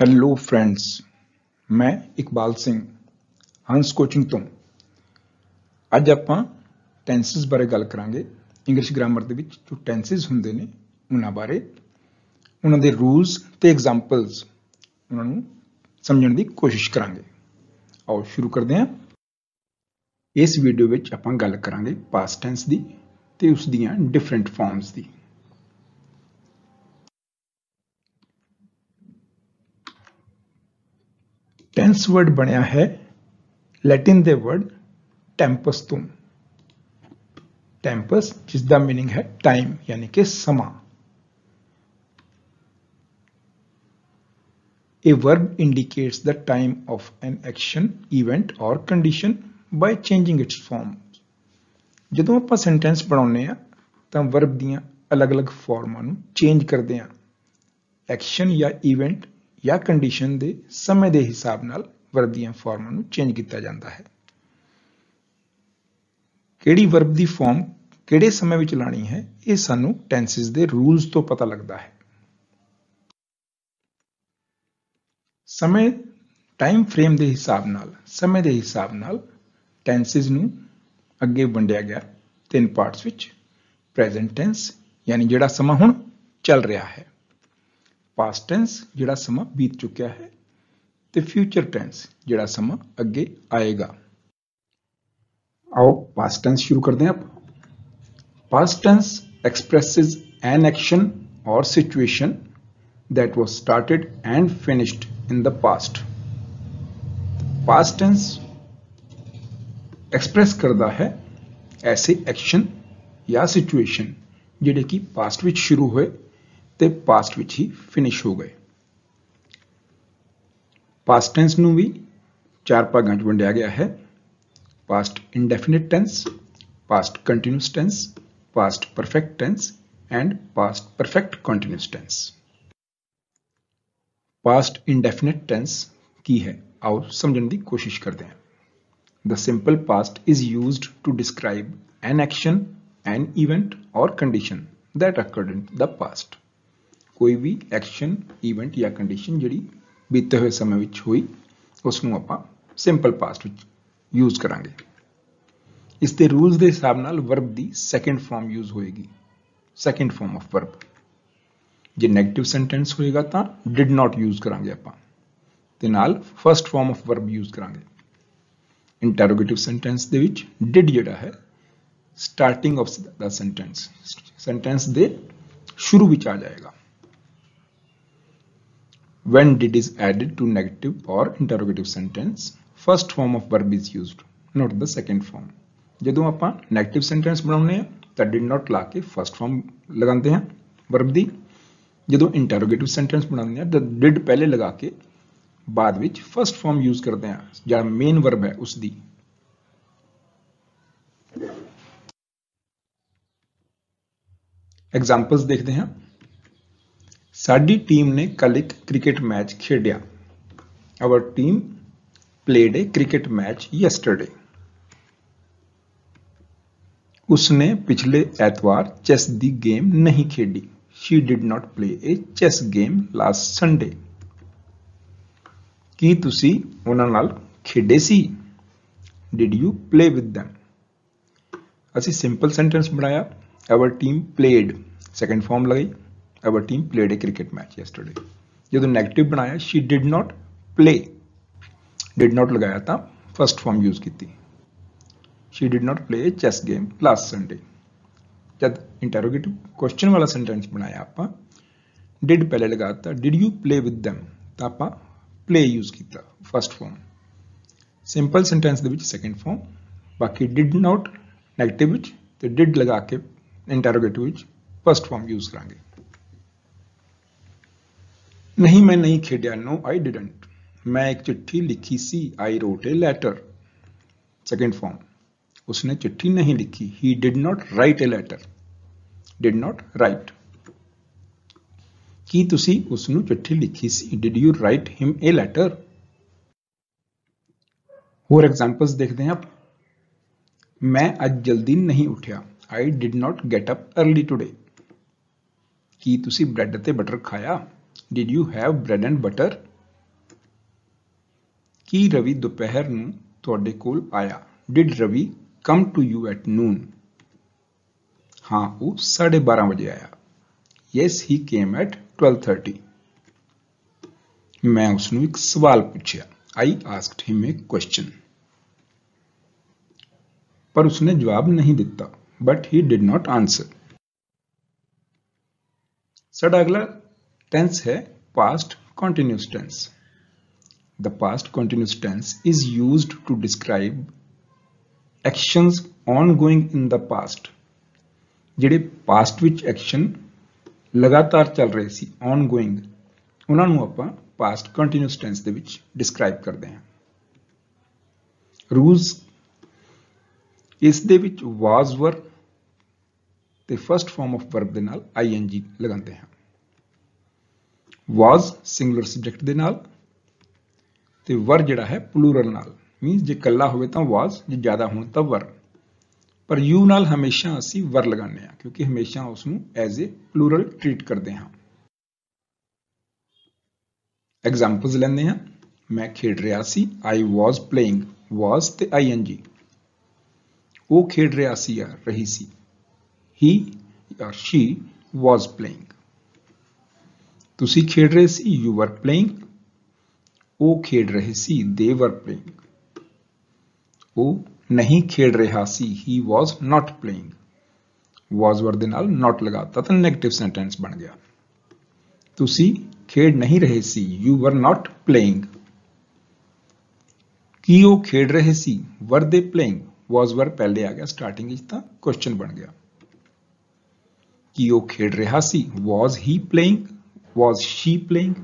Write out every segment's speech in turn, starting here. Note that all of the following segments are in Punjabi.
ਹੈਲੋ ਫਰੈਂਡਸ, ਮੈਂ ਇਕਬਾਲ ਸਿੰਘ ਹੰਸ ਕੋਚਿੰਗ ਤੋਂ। ਅੱਜ ਆਪਾਂ ਟੈਂਸਸ ਬਾਰੇ ਗੱਲ ਕਰਾਂਗੇ। ਇੰਗਲਿਸ਼ ਗ੍ਰਾਮਰ ਦੇ ਵਿੱਚ ਜੋ ਟੈਂਸਸ ਹੁੰਦੇ ਨੇ ਉਹਨਾਂ ਬਾਰੇ, ਉਹਨਾਂ ਦੇ ਰੂਲਸ ਤੇ ਐਗਜ਼ਾਮਪਲਸ, ਉਹਨਾਂ ਨੂੰ ਸਮਝਣ ਦੀ ਕੋਸ਼ਿਸ਼ ਕਰਾਂਗੇ। ਆਓ ਸ਼ੁਰੂ ਕਰਦੇ ਹਾਂ। ਇਸ ਵੀਡੀਓ ਵਿੱਚ ਆਪਾਂ ਗੱਲ ਕਰਾਂਗੇ ਪਾਸਟ ਟੈਂਸ ਦੀ ਤੇ ਉਸ ਦੀਆਂ ਡਿਫਰੈਂਟ ਫਾਰਮਸ ਦੀ। ਟੈਂਸ ਵਰਡ ਬਣਿਆ ਹੈ ਲੈਟਿਨ ਦੇ ਵਰਡ ਟੈਂਪਸ ਤੋਂ। ਟੈਂਪਸ ਜਿਸ ਦਾ ਮੀਨਿੰਗ ਹੈ ਟਾਈਮ, ਯਾਨੀ ਕਿ ਸਮਾਂ। A verb indicates the time of an action, event or condition by changing its form. ਜਦੋਂ ਆਪਾਂ ਸੈਂਟੈਂਸ ਬਣਾਉਂਦੇ ਆ ਤਾਂ ਵਰਬ ਦੀਆਂ ਅਲੱਗ-ਅਲੱਗ ਫਾਰਮਾਂ ਨੂੰ ਚੇਂਜ ਕਰਦੇ ਆ। ਐਕਸ਼ਨ ਜਾਂ ਇਵੈਂਟ ਜਾਂ ਕੰਡੀਸ਼ਨ ਦੇ ਸਮੇਂ ਦੇ ਹਿਸਾਬ ਨਾਲ ਵਰਬ ਦੀਆਂ ਫਾਰਮਾਂ ਨੂੰ ਚੇਂਜ ਕੀਤਾ ਜਾਂਦਾ ਹੈ। ਕਿਹੜੀ ਵਰਬ ਦੀ ਫਾਰਮ ਕਿਹੜੇ ਸਮੇਂ ਵਿੱਚ ਲਾਣੀ ਹੈ, ਇਹ ਸਾਨੂੰ ਟੈਂਸਸ ਦੇ ਰੂਲਸ ਤੋਂ ਪਤਾ ਲੱਗਦਾ ਹੈ। ਸਮੇਂ ਟਾਈਮ ਫਰੇਮ ਦੇ ਹਿਸਾਬ ਨਾਲ, ਸਮੇਂ ਦੇ ਹਿਸਾਬ ਨਾਲ ਟੈਂਸਸ ਨੂੰ ਅੱਗੇ ਵੰਡਿਆ ਗਿਆ ਤਿੰਨ ਪਾਰਟਸ ਵਿੱਚ। ਪ੍ਰੈਜ਼ੈਂਟ ਟੈਂਸ ਯਾਨੀ ਜਿਹੜਾ ਸਮਾਂ ਹੁਣ ਚੱਲ ਰਿਹਾ ਹੈ, ਪਾਸਟ ਟੈਂਸ ਜਿਹੜਾ ਸਮਾਂ ਬੀਤ ਚੁੱਕਿਆ ਹੈ, ਤੇ ਫਿਊਚਰ ਟੈਂਸ ਜਿਹੜਾ ਸਮਾਂ ਅੱਗੇ ਆਏਗਾ। ਆਓ ਪਾਸਟ ਟੈਂਸ ਸ਼ੁਰੂ ਕਰਦੇ ਹਾਂ। Past tense expresses an action or situation that was started and finished in the past. Past tense express करता है ऐसे action या situation ਜਿਹੜੇ ਕਿ past ਵਿੱਚ ਸ਼ੁਰੂ ਹੋਏ ਤੇ past ਵਿੱਚ ਹੀ finish ਹੋ ਗਏ। past tense ਨੂੰ ਵੀ ਚਾਰ ਭਾਗਾਂ 'ਚ ਵੰਡਿਆ ਗਿਆ ਹੈ: past indefinite tense, past continuous tense, past perfect tense and past perfect continuous tense. Past indefinite tense ਕੀ ਹੈ, ਆਓ ਸਮਝਣ ਦੀ ਕੋਸ਼ਿਸ਼ ਕਰਦੇ ਹਾਂ। The simple past is used to describe an action, an event or condition that occurred in the past. ਕੋਈ ਵੀ ਐਕਸ਼ਨ, ਇਵੈਂਟ ਜਾਂ ਕੰਡੀਸ਼ਨ ਜਿਹੜੀ ਬੀਤੇ ਹੋਏ ਸਮੇਂ ਵਿੱਚ ਹੋਈ, ਉਸ ਨੂੰ ਆਪਾਂ ਸਿੰਪਲ ਪਾਸਟ ਵਿੱਚ ਯੂਜ਼ ਕਰਾਂਗੇ। ਇਸ ਦੇ ਰੂਲਸ ਦੇ ਹਿਸਾਬ ਨਾਲ ਵਰਬ ਦੀ ਸੈਕੰਡ ਫਾਰਮ ਯੂਜ਼ ਹੋਏਗੀ, ਸੈਕੰਡ ਫਾਰਮ ਆਫ ਵਰਬ। ਜੇ ਨੈਗੇਟਿਵ ਸੈਂਟੈਂਸ ਹੋਏਗਾ ਤਾਂ ਡਿਡ ਨਾਟ ਯੂਜ਼ ਕਰਾਂਗੇ ਆਪਾਂ, ਤੇ ਨਾਲ first farm of verb use ਕਰਾਂਗੇ। ਇੰਟਰੋਗੇਟਿਵ ਸੈਂਟੈਂਸ ਦੇ ਵਿੱਚ ਡਿਡ ਜਿਹੜਾ ਹੈ ਸਟਾਰਟਿੰਗ ਆਫ ਦਾ ਸੈਂਟੈਂਸ ਦੇ ਸ਼ੁਰੂ ਵਿੱਚ ਆ ਜਾਏਗਾ। When did is added to negative or interrogative sentence, first form of verb is used, not the second form. ਜਦੋਂ ਆਪਾਂ ਨੈਗੇਟਿਵ ਸੈਂਟੈਂਸ ਬਣਾਉਂਦੇ ਆ ਤਾਂ did not ਲਾ ਕੇ ਫਰਸਟ ਫਾਰਮ ਲਗਾਉਂਦੇ ਆ ਵਰਬ ਦੀ। ਜਦੋਂ ਇੰਟਰੋਗੇਟਿਵ ਸੈਂਟੈਂਸ ਬਣਾਉਂਦੇ ਆ ਤਾਂ did ਪਹਿਲੇ ਲਗਾ ਕੇ ਬਾਅਦ ਵਿੱਚ ਫਰਸਟ ਫਾਰਮ ਯੂਜ਼ ਕਰਦੇ ਆ, ਜਿਹੜਾ ਮੇਨ ਵਰਬ ਹੈ ਉਸ ਦੀ। ਐਗਜ਼ਾਮਪਲਸ ਦੇਖਦੇ ਹਾਂ। ਸਾਡੀ ਟੀਮ ਨੇ ਕੱਲ ਇੱਕ ਕ੍ਰਿਕਟ ਮੈਚ ਖੇਡਿਆ। Our team played a cricket match yesterday. ਉਸਨੇ ਪਿਛਲੇ ਐਤਵਾਰ ਚੈਸ ਦੀ ਗੇਮ ਨਹੀਂ ਖੇਡੀ। She did not play a chess game last Sunday. ਕੀ ਤੁਸੀਂ ਉਹਨਾਂ ਨਾਲ ਖੇਡੇ ਸੀ? Did you play with them? ਅਸੀਂ ਸਿੰਪਲ ਸੈਂਟੈਂਸ ਬਣਾਇਆ, Our team played, second farm ਲਗਾਈ, Our team played a cricket match yesterday. ਜਦੋਂ ਨੈਗੇਟਿਵ ਬਣਾਇਆ, She did not play, did not ਲਗਾਇਆ ਤਾਂ ਫਰਸਟ ਫਾਰਮ ਯੂਜ਼ ਕੀਤੀ। She did not play a chess game last Sunday. ਜਦ ਇੰਟਰੋਗੇਟਿਵ ਕੁਐਸਚਨ ਵਾਲਾ ਸੈਂਟੈਂਸ ਬਣਾਇਆ ਆਪਾਂ, did ਪਹਿਲੇ ਲਗਾਤਾ, Did you play with them ਤਾਂ ਆਪਾਂ play ਯੂਜ਼ ਕੀਤਾ, ਫਰਸਟ ਫਾਰਮ। ਸਿੰਪਲ ਸੈਂਟੈਂਸ ਦੇ ਵਿੱਚ ਸੈਕੰਡ ਫਾਰਮ, ਬਾਕੀ did not ਨੈਗੇਟਿਵ ਵਿੱਚ ਤੇ did ਲਗਾ ਕੇ ਇੰਟਰੋਗੇਟਿਵ ਵਿੱਚ ਫਰਸਟ ਫਾਰਮ ਯੂਜ਼ ਕਰਾਂਗੇ। ਨਹੀਂ, ਮੈਂ ਨਹੀਂ ਖੇਡਿਆ, No, I didn't. ਮੈਂ ਇੱਕ ਚਿੱਠੀ ਲਿਖੀ ਸੀ, I wrote a letter. Second farm, ਉਸਨੇ ਚਿੱਠੀ ਨਹੀਂ ਲਿਖੀ, He did not write a letter. Did not write. ਕੀ ਤੁਸੀਂ ਉਸਨੂੰ ਚਿੱਠੀ ਲਿਖੀ ਸੀ? Did you write him a letter? ਹੋਰ ਐਗਜ਼ਾਮਪਲਸ ਦੇਖਦੇ ਹਾਂ। ਮੈਂ ਅੱਜ ਜਲਦੀ ਨਹੀਂ ਉੱਠਿਆ, I did not get up early today. ਕੀ ਤੁਸੀਂ ਬ੍ਰੈਡ ਅਤੇ ਬਟਰ ਖਾਇਆ? Did you have bread and butter? ਕੀ ਰਵੀ ਦੁਪਹਿਰ ਨੂੰ ਤੁਹਾਡੇ ਕੋਲ ਆਇਆ? Did Ravi come to you at noon? ਹਾਂ, ਉਹ 12:30 ਵਜੇ ਆਇਆ। Yes, he came at 12:30. ਮੈਂ ਉਸਨੂੰ ਇੱਕ ਸਵਾਲ ਪੁੱਛਿਆ। I asked him a question. ਪਰ ਉਸਨੇ ਜਵਾਬ ਨਹੀਂ ਦਿੱਤਾ। But he did not answer. ਸਾਡਾ ਅਗਲਾ ਟੈਂਸ ਹੈ past continuous tense. The past continuous tense is used to describe actions ongoing in the past. ਜਿਹੜੇ past ਵਿੱਚ action ਲਗਾਤਾਰ ਚੱਲ ਰਹੇ ਸੀ ongoing, ਉਹਨਾਂ ਨੂੰ ਆਪਾਂ past continuous tense ਦੇ ਵਿੱਚ describe ਕਰਦੇ ਹਾਂ। Rules ਇਸ ਦੇ ਵਿੱਚ was were ਤੇ first form of verb ਦੇ ਨਾਲ ing ਲਗਾਉਂਦੇ ਹਾਂ। was singular subject ਦੇ ਨਾਲ ਤੇ were ਜਿਹੜਾ ਹੈ plural ਨਾਲ, ਮੀਨਸ ਜੇ ਇਕੱਲਾ ਹੋਵੇ ਤਾਂ was, ਜੇ ਜ਼ਿਆਦਾ ਹੋਣ ਤਾਂ were, ਪਰ you ਨਾਲ ਹਮੇਸ਼ਾ ਅਸੀਂ were ਲਗਾਉਂਦੇ ਹਾਂ ਕਿਉਂਕਿ ਹਮੇਸ਼ਾ ਉਸ ਨੂੰ ਐਜ਼ ਏ plural ਟ੍ਰੀਟ ਕਰਦੇ ਹਾਂ। ਐਗਜ਼ਾਮਪਲਸ ਲੈਂਦੇ ਹਾਂ। ਮੈਂ ਖੇਡ ਰਿਹਾ ਸੀ, I was playing, was ਤੇ ing। ਉਹ ਖੇਡ ਰਿਹਾ ਸੀ ਜਾਂ ਰਹੀ ਸੀ, he or she was playing। ਤੁਸੀਂ ਖੇਡ ਰਹੇ ਸੀ, you were playing। ਉਹ ਖੇਡ ਰਹੇ ਸੀ, they were playing। ਉਹ ਨਹੀਂ ਖੇਡ ਰਿਹਾ ਸੀ, he was not playing। was were ਦੇ ਨਾਲ not ਲਗਾਤਾ ਤਾਂ ਨੈਗੇਟਿਵ ਸੈਂਟੈਂਸ ਬਣ ਗਿਆ। ਤੁਸੀਂ ਖੇਡ ਨਹੀਂ ਰਹੇ ਸੀ, you were not playing। ਕੀ ਉਹ ਖੇਡ ਰਹੇ ਸੀ, were they playing? was were ਪਹਿਲੇ ਆ ਗਿਆ ਸਟਾਰਟਿੰਗ ਵਿੱਚ ਤਾਂ ਕੁਐਸਚਨ ਬਣ ਗਿਆ। ਕੀ ਉਹ ਖੇਡ ਰਿਹਾ ਸੀ, was he playing? was she playing?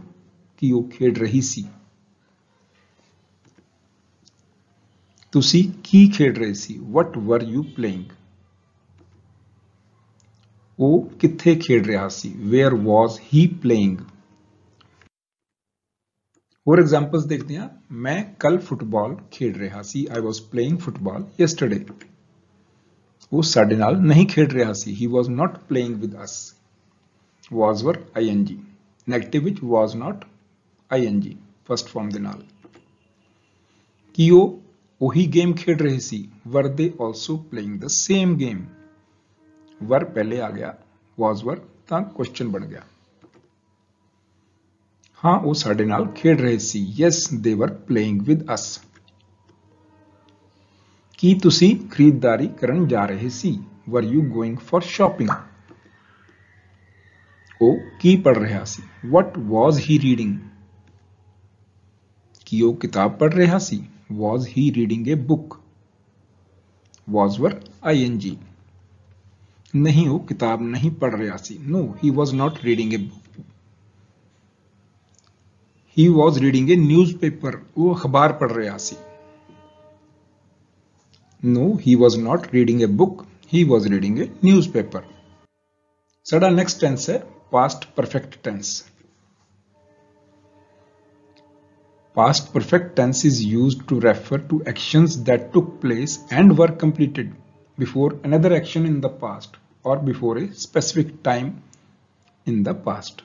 ਕੀ ਉਹ ਖੇਡ ਰਹੀ ਸੀ। ਤੁਸੀਂ ਕੀ ਖੇਡ ਰਹੇ ਸੀ, what were you playing? ਉਹ ਕਿੱਥੇ ਖੇਡ ਰਿਹਾ ਸੀ, where was he playing? ਹੋਰ ਐਗਜ਼ਾਮਪਲਸ ਦੇਖਦੇ ਹਾਂ। ਮੈਂ ਕੱਲ ਫੁੱਟਬਾਲ ਖੇਡ ਰਿਹਾ ਸੀ, I was playing football yesterday। ਉਹ ਸਾਡੇ ਨਾਲ ਨਹੀਂ ਖੇਡ ਰਿਹਾ ਸੀ, he was not playing with us। was were ing, negative ਵਿੱਚ was not ing first form ਦੇ ਨਾਲ। ਕੀ ਉਹ ਉਹੀ ਗੇਮ ਖੇਡ ਰਹੇ ਸੀ, were they also playing the same game? were ਪਹਿਲੇ ਆ ਗਿਆ, was were ਤਾਂ ਕੁਐਸਚਨ ਬਣ ਗਿਆ। ਹਾਂ, ਉਹ ਸਾਡੇ ਨਾਲ ਖੇਡ ਰਹੇ ਸੀ, yes they were playing with us। ਕੀ ਤੁਸੀਂ ਖਰੀਦਦਾਰੀ ਕਰਨ ਜਾ ਰਹੇ ਸੀ, were you going for shopping? ਉਹ ਕੀ ਪੜ੍ਹ ਰਿਹਾ ਸੀ, what was he reading? ਕੀ ਉਹ ਕਿਤਾਬ ਪੜ੍ਹ ਰਿਹਾ ਸੀ, was he reading a book? was were ing, ਨਹੀਂ ਉਹ ਕਿਤਾਬ ਨਹੀਂ ਪੜ੍ਹ ਰਿਹਾ ਸੀ, no he was not reading a book। he was reading a newspaper, ਉਹ ਅਖਬਾਰ ਪੜ੍ਹ ਰਿਹਾ ਸੀ, no he was not reading a book, he was reading a newspaper। ਸਾਡਾ ਨੈਕਸਟ ਟੈਂਸ ਹੈ past perfect tense। past perfect tense is used to refer to actions that took place and were completed before another action in the past or before a specific time in the past।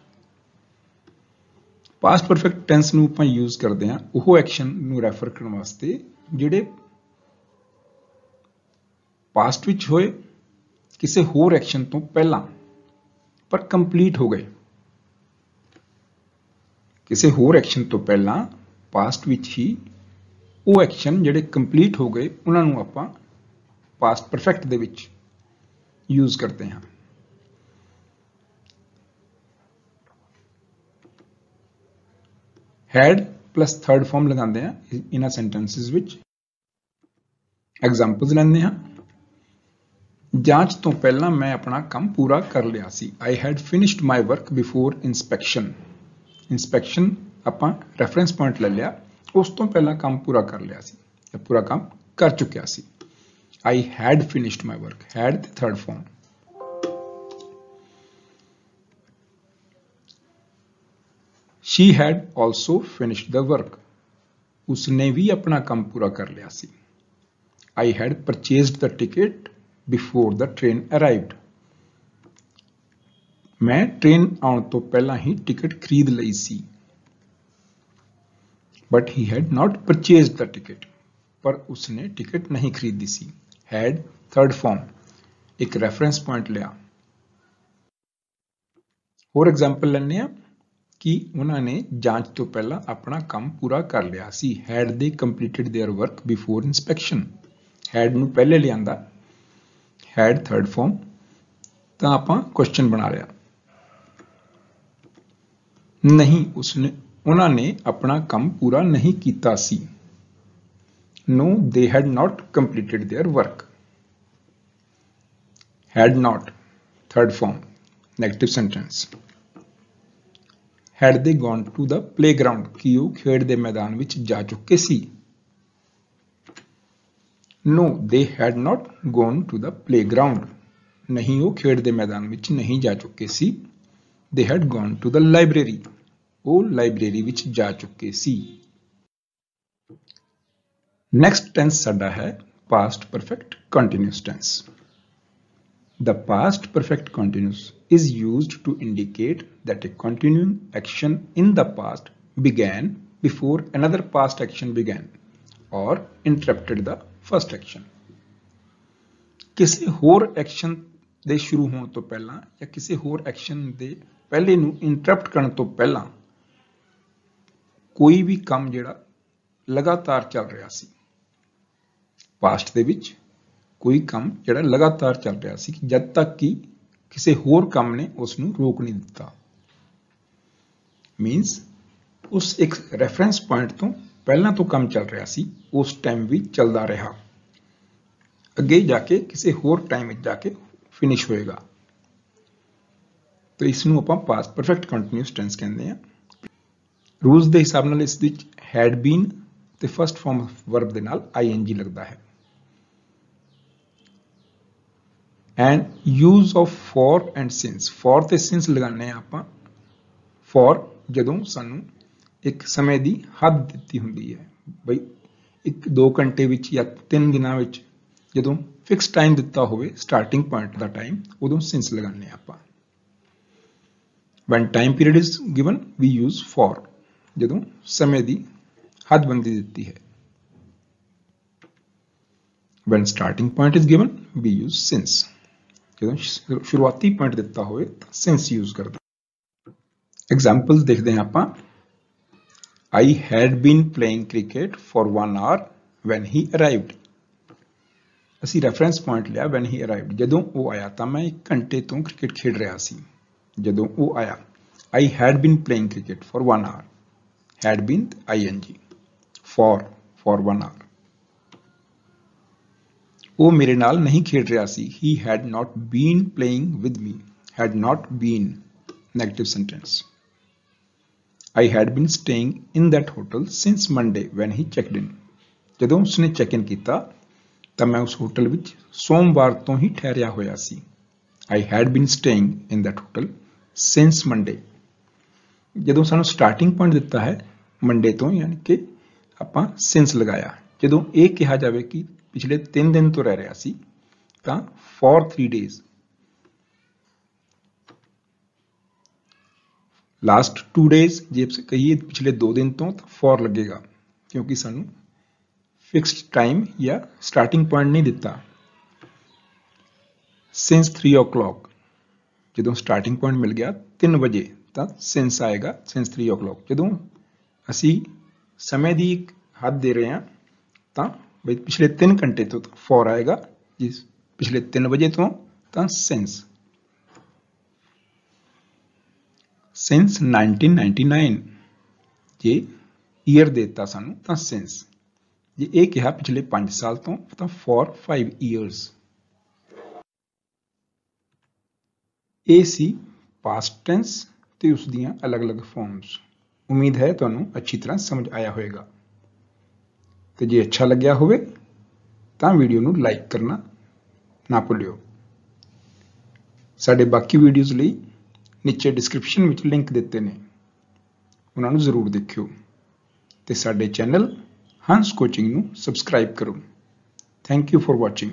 Past perfect tense ਨੂੰ ਆਪਾਂ ਯੂਜ਼ ਕਰਦੇ ਹਾਂ ਉਹ ਐਕਸ਼ਨ ਨੂੰ ਰੈਫਰ ਕਰਨ ਵਾਸਤੇ ਜਿਹੜੇ ਪਾਸਟ ਵਿੱਚ ਹੋਏ ਕਿਸੇ ਹੋਰ ਐਕਸ਼ਨ ਤੋਂ ਪਹਿਲਾਂ ਪਰ ਕੰਪਲੀਟ ਹੋ ਗਏ। ਕਿਸੇ ਹੋਰ ਐਕਸ਼ਨ ਤੋਂ ਪਹਿਲਾਂ ਪਾਸਟ ਵਿੱਚ ਹੀ ਉਹ ਐਕਸ਼ਨ ਜਿਹੜੇ ਕੰਪਲੀਟ ਹੋ ਗਏ ਉਹਨਾਂ ਨੂੰ ਆਪਾਂ ਪਾਸਟ ਪਰਫੈਕਟ ਦੇ ਵਿੱਚ ਯੂਜ਼ ਕਰਦੇ ਹਾਂ। had plus third form ਲਗਾਉਂਦੇ ਹਾਂ ਇਹਨਾਂ ਸੈਂਟੈਂਸਿਸ ਵਿੱਚ। ਐਗਜ਼ਾਮਪਲਸ ਲੈਂਦੇ ਹਾਂ। ਜਾਂਚ ਤੋਂ ਪਹਿਲਾਂ ਮੈਂ ਆਪਣਾ ਕੰਮ ਪੂਰਾ ਕਰ ਲਿਆ ਸੀ, I had finished my work before inspection। inspection ਆਪਾਂ ਰੈਫਰੈਂਸ ਪੁਆਇੰਟ ਲੈ ਲਿਆ, ਉਸ ਤੋਂ ਪਹਿਲਾਂ ਕੰਮ ਪੂਰਾ ਕਰ ਲਿਆ ਸੀ ਜਾਂ ਪੂਰਾ ਕੰਮ ਕਰ ਚੁੱਕਿਆ ਸੀ। I had finished my work, had the third form। She had also finished the work। ਉਸਨੇ ਵੀ ਆਪਣਾ ਕੰਮ ਪੂਰਾ ਕਰ ਲਿਆ ਸੀ। I had purchased the ticket before the train arrived। ਮੈਂ ਟ੍ਰੇਨ ਆਉਣ ਤੋਂ ਪਹਿਲਾਂ ਹੀ ਟਿਕਟ ਖਰੀਦ ਲਈ ਸੀ। But he had not purchased the ticket, पर उसने टिकट नहीं खरीदी सी। हैड थर्ड फॉर्म, एक रेफरेंस पॉइंट लिया। होर एग्जाम्पल लैने आ कि उन्होंने जांच तो पहला अपना काम पूरा कर लिया सी। Had they completed their work before inspection. Had नूं पहले लियांदा, हैड थर्ड फॉर्म, तो आपां क्वेश्चन बना लिया। नहीं, उसने उन्होंने अपना काम पूरा नहीं कीता सी। No, they had not completed their work. Had not third form, negative sentence. Had they gone to the playground, कि वो खेड दे मैदान विच जा चुके सी। No, they had not gone to the playground, नहीं वो खेड दे मैदान विच नहीं जा चुके सी। They had gone to the library, वो लाइब्रेरी विच जा चुके सी। नेक्स्ट टेंस साडा है past perfect continuous tense. The past perfect continuous is used to indicate that a continuing action in the past began before another past action began or interrupted the first action. किसी होर एक्शन ਦੇ ਸ਼ੁਰੂ ਹੋਣ ਤੋਂ ਪਹਿਲਾਂ ਜਾਂ ਕਿਸੇ ਹੋਰ ਐਕਸ਼ਨ ਦੇ ਪਹਿਲੇ ਨੂੰ ਇੰਟਰਪਟ ਕਰਨ ਤੋਂ ਪਹਿਲਾਂ ਕੋਈ ਵੀ ਕੰਮ ਜਿਹੜਾ ਲਗਾਤਾਰ ਚੱਲ ਰਿਹਾ ਸੀ। ਪਾਸਟ ਦੇ ਵਿੱਚ ਕੋਈ ਕੰਮ ਜਿਹੜਾ ਲਗਾਤਾਰ ਚੱਲ ਰਿਹਾ ਸੀ ਜਦ ਤੱਕ ਕਿ ਕਿਸੇ ਹੋਰ ਕੰਮ ਨੇ ਉਸ ਨੂੰ ਰੋਕ ਨਹੀਂ ਦਿੱਤਾ। ਮੀਨਸ ਉਸ ਇੱਕ ਰੈਫਰੈਂਸ ਪੁਆਇੰਟ ਤੋਂ ਪਹਿਲਾਂ ਤੋਂ ਕੰਮ ਚੱਲ ਰਿਹਾ ਸੀ, ਉਸ ਟਾਈਮ ਵੀ ਚੱਲਦਾ ਰਿਹਾ, ਅੱਗੇ ਜਾ ਕੇ ਕਿਸੇ ਹੋਰ ਟਾਈਮ ਵਿੱਚ ਜਾ ਕੇ ਫਿਨਿਸ਼ ਹੋਏਗਾ। ਤਾਂ ਇਸ ਨੂੰ ਆਪਾਂ ਪਾਸਟ ਪਰਫੈਕਟ ਕੰਟੀਨਿਊਅਸ ਟੈਂਸ ਕਹਿੰਦੇ ਆ। ਰੂਲਸ ਦੇ ਹਿਸਾਬ ਨਾਲ ਇਸ ਵਿੱਚ ਹੈਡ ਬੀਨ ਤੇ ਫਸਟ ਫਾਰਮ ਵਰਬ ਦੇ ਨਾਲ ਆਈਐਨਜੀ ਲੱਗਦਾ ਹੈ। And use of for and since, for ते सिंस लगाने आपां। फॉर जदों सानू एक समय दी हद दित्ती हुंदी है, बई 1-2 घंटे विच या 3 दिनां विच जदों फिक्स टाइम दिता होवे स्टार्टिंग पॉइंट दा टाइम, उदों सिंस लगाने आपां। When time period is given we use for, जदों समय दी हदबंदी दित्ती है। When starting point is given we use since, ਜਦੋਂ ਸ਼ੁਰੂਆਤੀ ਪੁਆਇੰਟ ਦਿੱਤਾ ਹੋਵੇ ਤਾਂ ਸਿੰਸ ਯੂਜ਼ ਕਰਦੇ। ਐਗਜ਼ਾਮਪਲਸ ਦੇਖਦੇ ਹਾਂ ਆਪਾਂ। I had been playing cricket for 1 hour when he arrived। ਅਸੀਂ ਰੈਫਰੈਂਸ ਪੁਆਇੰਟ ਲਿਆ when he arrived, ਜਦੋਂ ਉਹ ਆਇਆ ਤਾਂ ਮੈਂ 1 ਘੰਟੇ ਤੋਂ ਕ੍ਰਿਕਟ ਖੇਡ ਰਿਹਾ ਸੀ। ਜਦੋਂ ਉਹ ਆਇਆ, I had been playing cricket for 1 hour, had been ing, for 1 hour। ਉਹ ਮੇਰੇ ਨਾਲ ਨਹੀਂ ਖੇਡ ਰਿਹਾ ਸੀ। He had not been playing with me, had not been, negative sentence। I had been staying in that hotel since Monday when he checked in। ਜਦੋਂ ਉਸਨੇ ਚੈੱਕ ਇਨ ਕੀਤਾ ਤਾਂ ਮੈਂ ਉਸ ਹੋਟਲ ਵਿੱਚ ਸੋਮਵਾਰ ਤੋਂ ਹੀ ਠਹਿਰਿਆ ਹੋਇਆ ਸੀ। I had been staying in that hotel since Monday। ਜਦੋਂ ਸਾਨੂੰ ਸਟਾਰਟਿੰਗ ਪੁਆਇੰਟ ਦਿੱਤਾ ਹੈ ਮੰਡੇ ਤੋਂ, ਯਾਨੀ ਕਿ ਆਪਾਂ since ਲਗਾਇਆ। ਜਦੋਂ ਇਹ ਕਿਹਾ ਜਾਵੇ ਕਿ पिछले 3 दिन तो रह रहा सी तां for 3 days। लास्ट 2 days जे कहिए पिछले 2 दिन तो for लगेगा, क्योंकि सानू फिक्स्ड टाइम या स्टार्टिंग पॉइंट नहीं दिता। since 3 o'clock, जदों स्टार्टिंग पॉइंट मिल गया 3 बजे तां since आएगा since 3 o'clock। जदों असी समय दी हद दे रहे हैं तां बई पिछले 3 घंटे तो फॉर आएगा, जिस पिछले 3 बजे तो सिंस। सिंस 1999 जे ईयर देता सानू तो सिंस। जे ये कहा पिछले 5 साल तो फॉर 5 ईयर्स। ये सी पास्ट टेंस ते उस दियां अलग अलग फॉर्म्स। उम्मीद है तुहानू अच्छी तरह समझ आया होएगा। ਤੇ ਜੇ ਅੱਛਾ ਲੱਗਿਆ ਹੋਵੇ ਤਾਂ ਵੀਡੀਓ ਨੂੰ ਲਾਈਕ ਕਰਨਾ ਨਾ ਭੁੱਲਿਓ। ਸਾਡੇ ਬਾਕੀ ਵੀਡੀਓਜ਼ ਲਈ ਨੀਚੇ ਡਿਸਕ੍ਰਿਪਸ਼ਨ ਵਿੱਚ ਲਿੰਕ ਦਿੱਤੇ ਨੇ, ਉਹਨਾਂ ਨੂੰ ਜ਼ਰੂਰ ਦੇਖਿਓ ਤੇ ਸਾਡੇ ਚੈਨਲ ਹੰਸ ਕੋਚਿੰਗ ਨੂੰ ਸਬਸਕ੍ਰਾਈਬ ਕਰੋ। Thank you for watching.